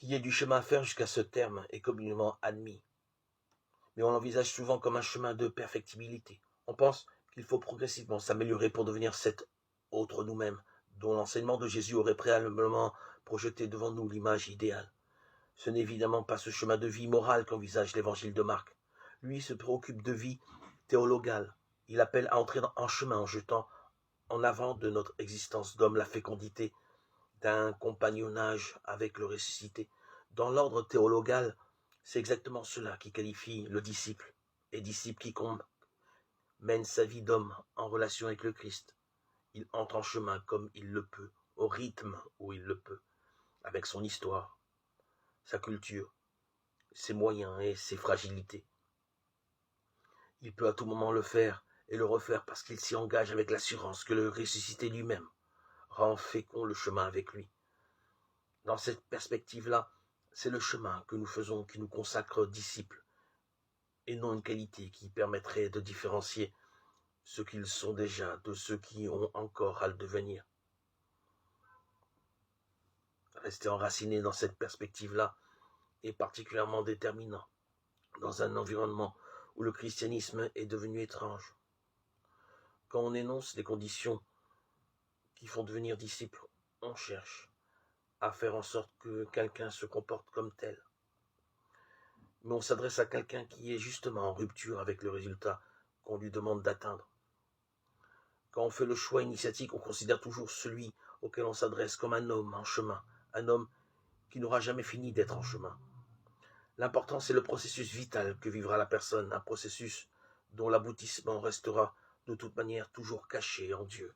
Qu'il y ait du chemin à faire jusqu'à ce terme est communément admis, mais on l'envisage souvent comme un chemin de perfectibilité. On pense qu'il faut progressivement s'améliorer pour devenir cet autre nous-mêmes, dont l'enseignement de Jésus aurait préalablement projeté devant nous l'image idéale. Ce n'est évidemment pas ce chemin de vie morale qu'envisage l'évangile de Marc. Lui se préoccupe de vie théologale. Il appelle à entrer en chemin en jetant en avant de notre existence d'homme la fécondité d'un compagnonnage avec le ressuscité. Dans l'ordre théologal, c'est exactement cela qui qualifie le disciple. Et disciple quiconque mène sa vie d'homme en relation avec le Christ. Il entre en chemin comme il le peut, au rythme où il le peut, avec son histoire, sa culture, ses moyens et ses fragilités. Il peut à tout moment le faire et le refaire parce qu'il s'y engage avec l'assurance que le ressuscité lui-même rend fécond le chemin avec lui. Dans cette perspective-là, c'est le chemin que nous faisons qui nous consacre disciples, et non une qualité qui permettrait de différencier ceux qu'ils sont déjà de ceux qui ont encore à le devenir. Rester enraciné dans cette perspective-là est particulièrement déterminant dans un environnement où le christianisme est devenu étrange. Quand on énonce les conditions qui font devenir disciple, on cherche à faire en sorte que quelqu'un se comporte comme tel. Mais on s'adresse à quelqu'un qui est justement en rupture avec le résultat qu'on lui demande d'atteindre. Quand on fait le choix initiatique, on considère toujours celui auquel on s'adresse comme un homme en chemin, un homme qui n'aura jamais fini d'être en chemin. L'important, c'est le processus vital que vivra la personne, un processus dont l'aboutissement restera de toute manière toujours caché en Dieu.